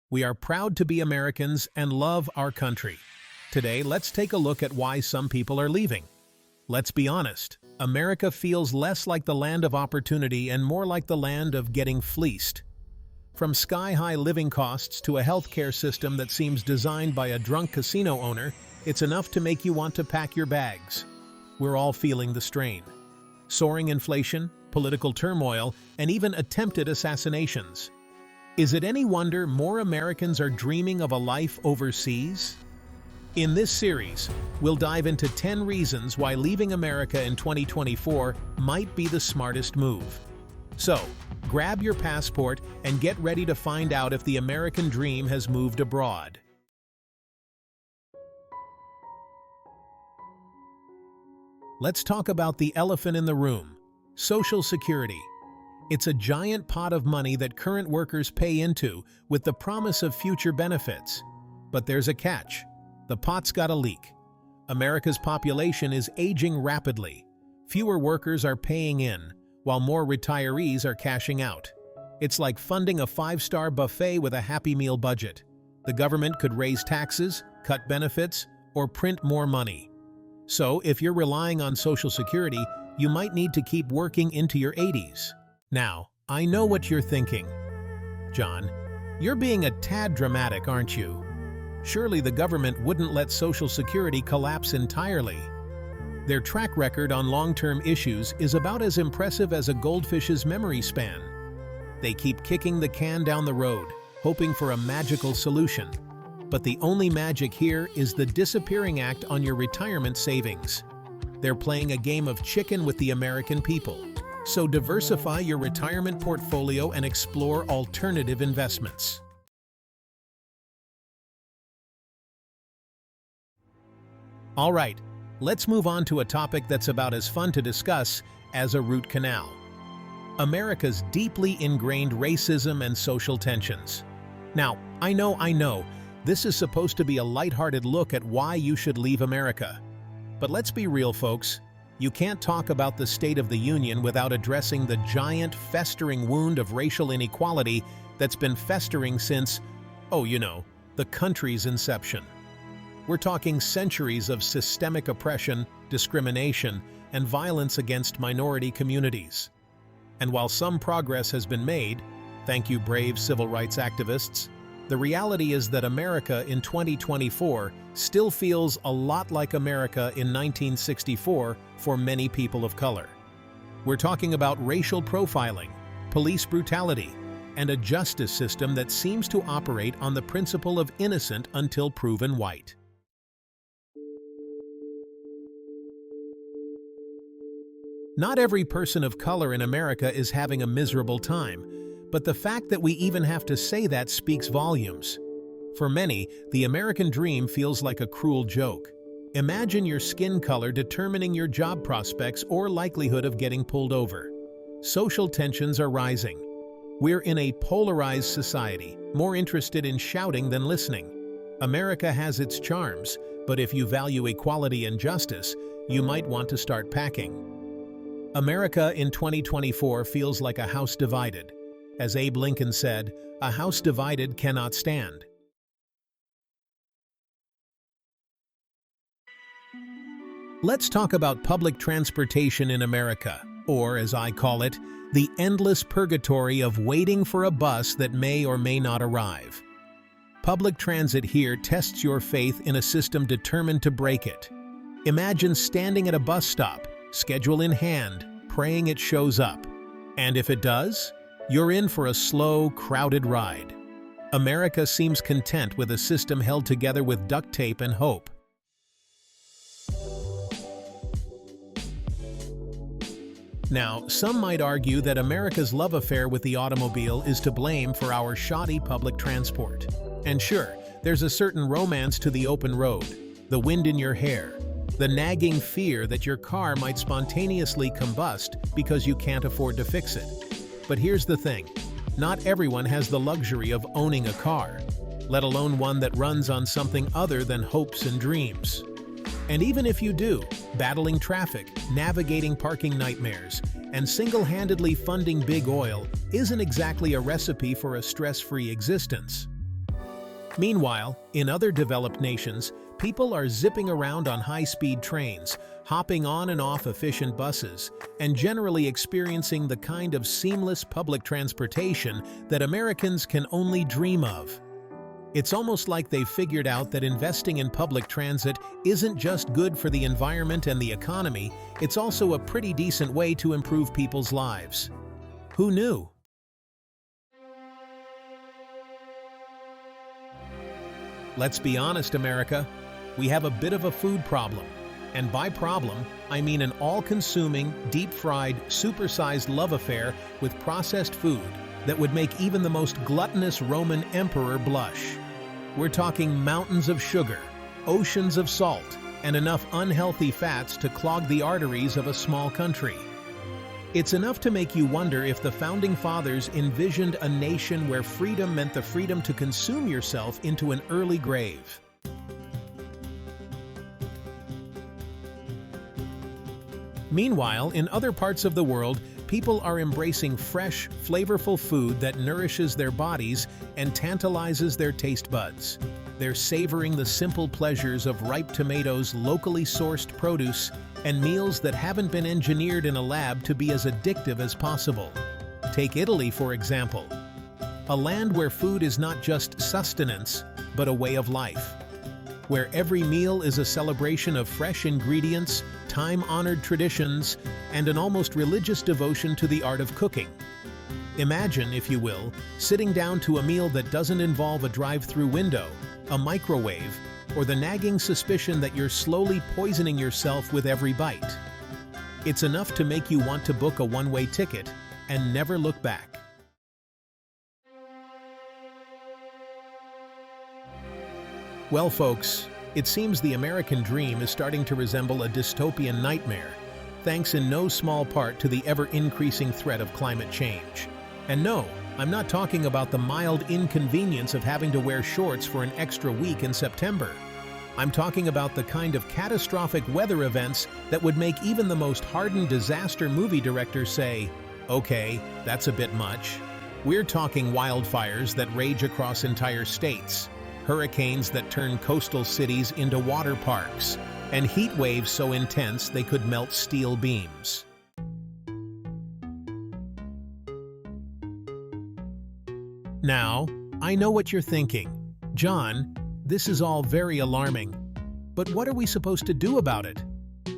We are proud to be Americans and love our country. Today, let's take a look at why some people are leaving. Let's be honest, America feels less like the land of opportunity and more like the land of getting fleeced. From sky-high living costs to a healthcare system that seems designed by a drunk casino owner, it's enough to make you want to pack your bags. We're all feeling the strain. Soaring inflation, political turmoil, and even attempted assassinations. Is it any wonder more Americans are dreaming of a life overseas? In this series, we'll dive into 10 reasons why leaving America in 2024 might be the smartest move. So, grab your passport and get ready to find out if the American dream has moved abroad. Let's talk about the elephant in the room: Social Security. It's a giant pot of money that current workers pay into with the promise of future benefits. But there's a catch. The pot's got a leak. America's population is aging rapidly. Fewer workers are paying in, while more retirees are cashing out. It's like funding a five-star buffet with a Happy Meal budget. The government could raise taxes, cut benefits, or print more money. So, if you're relying on Social Security, you might need to keep working into your 80s. Now, I know what you're thinking. John, you're being a tad dramatic, aren't you? Surely the government wouldn't let Social Security collapse entirely. Their track record on long-term issues is about as impressive as a goldfish's memory span. They keep kicking the can down the road, hoping for a magical solution. But the only magic here is the disappearing act on your retirement savings. They're playing a game of chicken with the American people. So diversify your retirement portfolio and explore alternative investments. All right, let's move on to a topic that's about as fun to discuss as a root canal: America's deeply ingrained racism and social tensions. Now, I know, this is supposed to be a lighthearted look at why you should leave America. But let's be real, folks. You can't talk about the State of the Union without addressing the giant, festering wound of racial inequality that's been festering since, the country's inception. We're talking centuries of systemic oppression, discrimination, and violence against minority communities. And while some progress has been made, thank you brave civil rights activists, the reality is that America in 2024 still feels a lot like America in 1964 for many people of color. We're talking about racial profiling, police brutality, and a justice system that seems to operate on the principle of innocent until proven white. Not every person of color in America is having a miserable time, but the fact that we even have to say that speaks volumes. For many, the American dream feels like a cruel joke. Imagine your skin color determining your job prospects or likelihood of getting pulled over. Social tensions are rising. We're in a polarized society, more interested in shouting than listening. America has its charms, but if you value equality and justice, you might want to start packing. America in 2024 feels like a house divided. As Abe Lincoln said, "A house divided cannot stand." Let's talk about public transportation in America, or as I call it, the endless purgatory of waiting for a bus that may or may not arrive. Public transit here tests your faith in a system determined to break it. Imagine standing at a bus stop, schedule in hand, praying it shows up. And if it does, you're in for a slow, crowded ride. America seems content with a system held together with duct tape and hope. Now, some might argue that America's love affair with the automobile is to blame for our shoddy public transport. And sure, there's a certain romance to the open road, the wind in your hair, the nagging fear that your car might spontaneously combust because you can't afford to fix it. But here's the thing, not everyone has the luxury of owning a car, let alone one that runs on something other than hopes and dreams. And even if you do, battling traffic, navigating parking nightmares, and single-handedly funding big oil isn't exactly a recipe for a stress-free existence. Meanwhile, in other developed nations, people are zipping around on high-speed trains, hopping on and off efficient buses, and generally experiencing the kind of seamless public transportation that Americans can only dream of. It's almost like they've figured out that investing in public transit isn't just good for the environment and the economy, it's also a pretty decent way to improve people's lives. Who knew? Let's be honest, America. We have a bit of a food problem. And by problem, I mean an all-consuming, deep-fried, supersized love affair with processed food that would make even the most gluttonous Roman emperor blush. We're talking mountains of sugar, oceans of salt, and enough unhealthy fats to clog the arteries of a small country. It's enough to make you wonder if the Founding Fathers envisioned a nation where freedom meant the freedom to consume yourself into an early grave. Meanwhile, in other parts of the world, people are embracing fresh, flavorful food that nourishes their bodies and tantalizes their taste buds. They're savoring the simple pleasures of ripe tomatoes, locally sourced produce, and meals that haven't been engineered in a lab to be as addictive as possible. Take Italy, for example, a land where food is not just sustenance, but a way of life, where every meal is a celebration of fresh ingredients, time-honored traditions, and an almost religious devotion to the art of cooking. Imagine, if you will, sitting down to a meal that doesn't involve a drive-through window, a microwave, or the nagging suspicion that you're slowly poisoning yourself with every bite. It's enough to make you want to book a one-way ticket and never look back. Well, folks, it seems the American dream is starting to resemble a dystopian nightmare, thanks in no small part to the ever-increasing threat of climate change. And no, I'm not talking about the mild inconvenience of having to wear shorts for an extra week in September. I'm talking about the kind of catastrophic weather events that would make even the most hardened disaster movie director say, "Okay, that's a bit much." We're talking wildfires that rage across entire states, hurricanes that turn coastal cities into water parks, and heat waves so intense they could melt steel beams. Now, I know what you're thinking. John, this is all very alarming. But what are we supposed to do about it?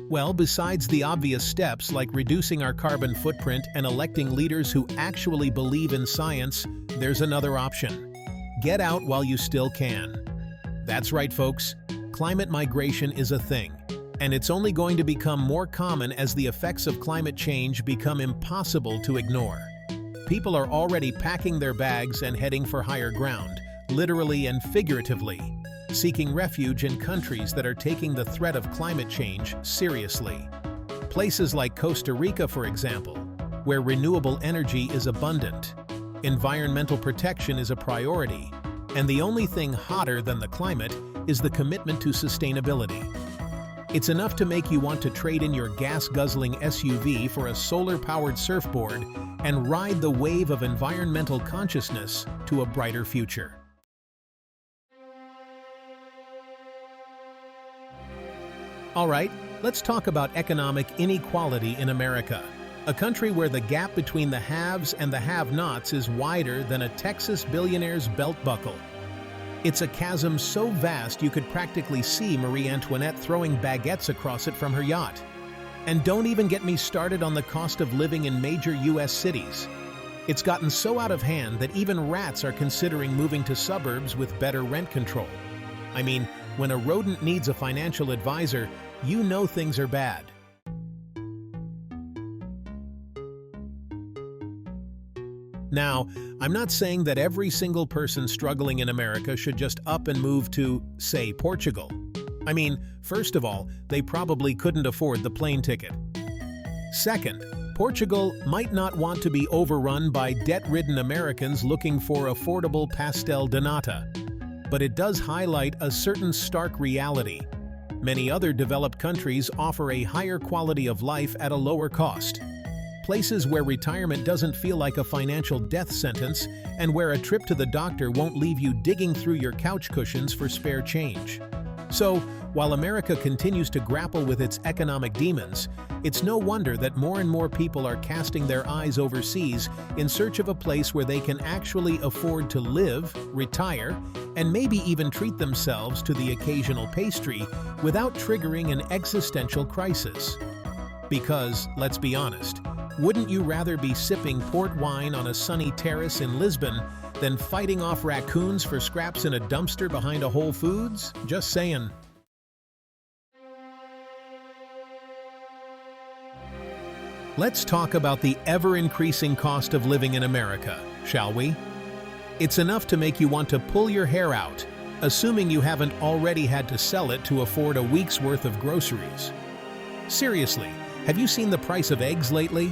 Well, besides the obvious steps like reducing our carbon footprint and electing leaders who actually believe in science, there's another option. Get out while you still can. That's right, folks. Climate migration is a thing, and it's only going to become more common as the effects of climate change become impossible to ignore. People are already packing their bags and heading for higher ground, literally and figuratively, seeking refuge in countries that are taking the threat of climate change seriously. Places like Costa Rica, for example, where renewable energy is abundant, environmental protection is a priority, and the only thing hotter than the climate is the commitment to sustainability. It's enough to make you want to trade in your gas-guzzling SUV for a solar-powered surfboard and ride the wave of environmental consciousness to a brighter future. All right, let's talk about economic inequality in America, a country where the gap between the haves and the have-nots is wider than a Texas billionaire's belt buckle. It's a chasm so vast you could practically see Marie Antoinette throwing baguettes across it from her yacht. And don't even get me started on the cost of living in major U.S. cities. It's gotten so out of hand that even rats are considering moving to suburbs with better rent control. I mean, when a rodent needs a financial advisor, you know things are bad. Now, I'm not saying that every single person struggling in America should just up and move to, say, Portugal. I mean, first of all, they probably couldn't afford the plane ticket. Second, Portugal might not want to be overrun by debt-ridden Americans looking for affordable pastel de nata. But it does highlight a certain stark reality. Many other developed countries offer a higher quality of life at a lower cost. places where retirement doesn't feel like a financial death sentence and where a trip to the doctor won't leave you digging through your couch cushions for spare change. So, while America continues to grapple with its economic demons, it's no wonder that more and more people are casting their eyes overseas in search of a place where they can actually afford to live, retire, and maybe even treat themselves to the occasional pastry without triggering an existential crisis. Because, let's be honest, wouldn't you rather be sipping port wine on a sunny terrace in Lisbon than fighting off raccoons for scraps in a dumpster behind a Whole Foods? Just saying. Let's talk about the ever-increasing cost of living in America, shall we? It's enough to make you want to pull your hair out, assuming you haven't already had to sell it to afford a week's worth of groceries. Seriously, have you seen the price of eggs lately?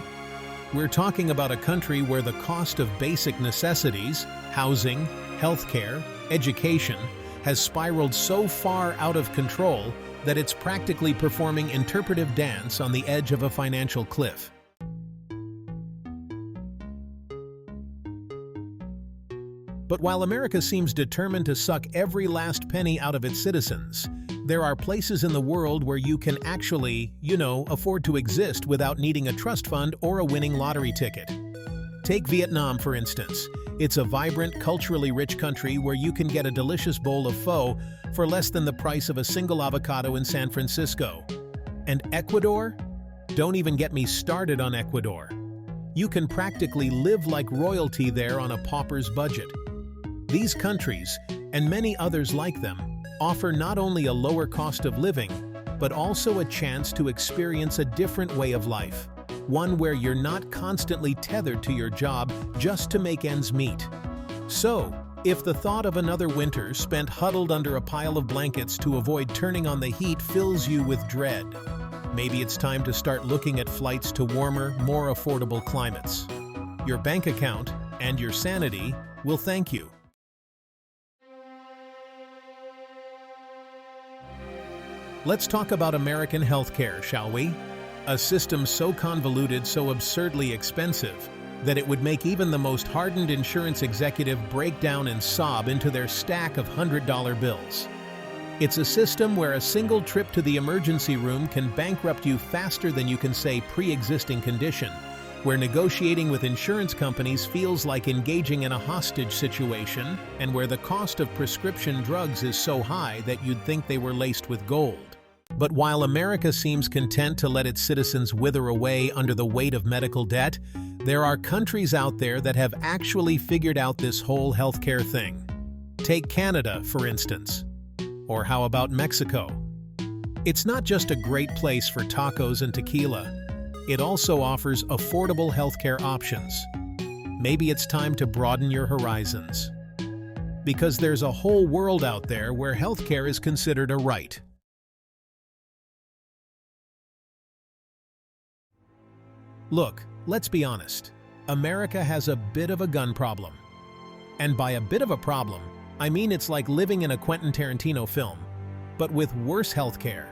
We're talking about a country where the cost of basic necessities, housing, healthcare, education, has spiraled so far out of control that it's practically performing interpretive dance on the edge of a financial cliff. But while America seems determined to suck every last penny out of its citizens, there are places in the world where you can actually, afford to exist without needing a trust fund or a winning lottery ticket. Take Vietnam, for instance. It's a vibrant, culturally rich country where you can get a delicious bowl of pho for less than the price of a single avocado in San Francisco. And Ecuador? Don't even get me started on Ecuador. You can practically live like royalty there on a pauper's budget. These countries, and many others like them, offer not only a lower cost of living, but also a chance to experience a different way of life, one where you're not constantly tethered to your job just to make ends meet. So, if the thought of another winter spent huddled under a pile of blankets to avoid turning on the heat fills you with dread, maybe it's time to start looking at flights to warmer, more affordable climates. Your bank account and your sanity will thank you. Let's talk about American healthcare, shall we? A system so convoluted, so absurdly expensive, that it would make even the most hardened insurance executive break down and sob into their stack of $100 bills. It's a system where a single trip to the emergency room can bankrupt you faster than you can say pre-existing condition, where negotiating with insurance companies feels like engaging in a hostage situation, and where the cost of prescription drugs is so high that you'd think they were laced with gold. But while America seems content to let its citizens wither away under the weight of medical debt, there are countries out there that have actually figured out this whole healthcare thing. Take Canada, for instance. Or how about Mexico? It's not just a great place for tacos and tequila. It also offers affordable healthcare options. Maybe it's time to broaden your horizons. Because there's a whole world out there where healthcare is considered a right. Look, let's be honest. America has a bit of a gun problem. And by a bit of a problem, I mean it's like living in a Quentin Tarantino film, but with worse healthcare.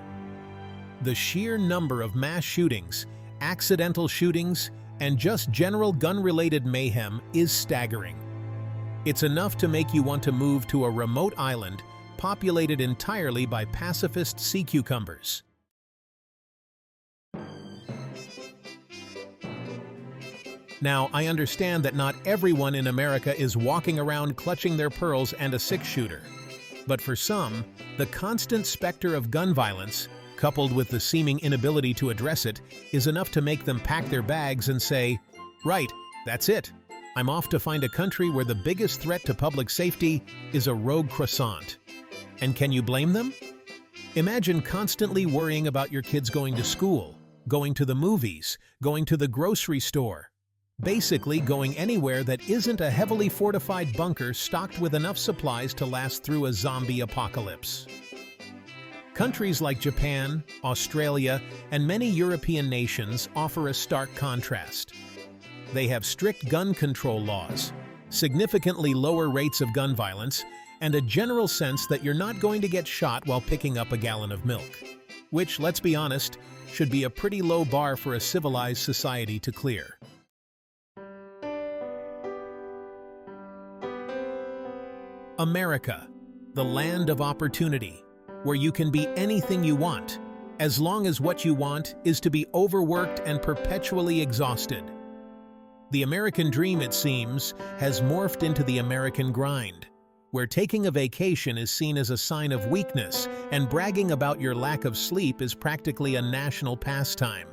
The sheer number of mass shootings, accidental shootings, and just general gun-related mayhem is staggering. It's enough to make you want to move to a remote island populated entirely by pacifist sea cucumbers. Now, I understand that not everyone in America is walking around clutching their pearls and a six-shooter. But for some, the constant specter of gun violence, coupled with the seeming inability to address it, is enough to make them pack their bags and say, "Right, that's it. I'm off to find a country where the biggest threat to public safety is a rogue croissant." And can you blame them? Imagine constantly worrying about your kids going to school, going to the movies, going to the grocery store. Basically going anywhere that isn't a heavily fortified bunker stocked with enough supplies to last through a zombie apocalypse. Countries like Japan, Australia, and many European nations offer a stark contrast. They have strict gun control laws, significantly lower rates of gun violence, and a general sense that you're not going to get shot while picking up a gallon of milk. which, let's be honest, should be a pretty low bar for a civilized society to clear. America, the land of opportunity, where you can be anything you want, as long as what you want is to be overworked and perpetually exhausted. The American dream, it seems, has morphed into the American grind, where taking a vacation is seen as a sign of weakness and bragging about your lack of sleep is practically a national pastime.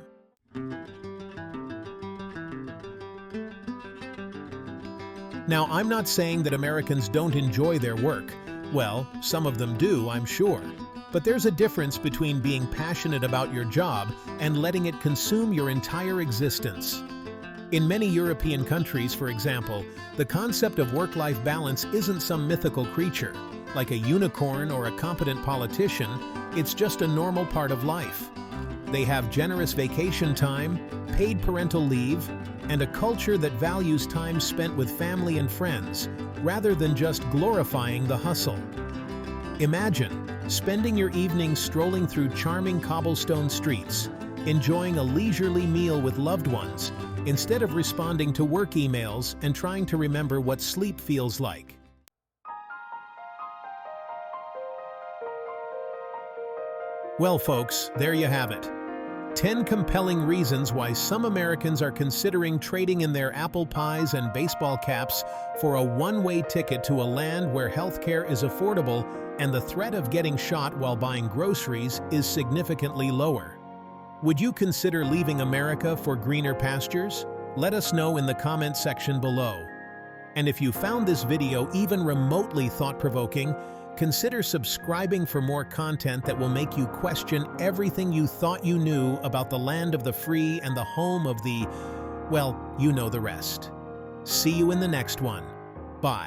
Now, I'm not saying that Americans don't enjoy their work. Well, some of them do, I'm sure. But there's a difference between being passionate about your job and letting it consume your entire existence. In many European countries, for example, the concept of work-life balance isn't some mythical creature, like a unicorn or a competent politician. It's just a normal part of life. They have generous vacation time, paid parental leave, and a culture that values time spent with family and friends, rather than just glorifying the hustle. Imagine spending your evenings strolling through charming cobblestone streets, enjoying a leisurely meal with loved ones, instead of responding to work emails and trying to remember what sleep feels like. Well, folks, there you have it. 10 compelling reasons why some Americans are considering trading in their apple pies and baseball caps for a one-way ticket to a land where healthcare is affordable and the threat of getting shot while buying groceries is significantly lower. Would you consider leaving America for greener pastures? Let us know in the comment section below. And if you found this video even remotely thought-provoking, consider subscribing for more content that will make you question everything you thought you knew about the land of the free and the home of the, well, you know the rest. See you in the next one. Bye.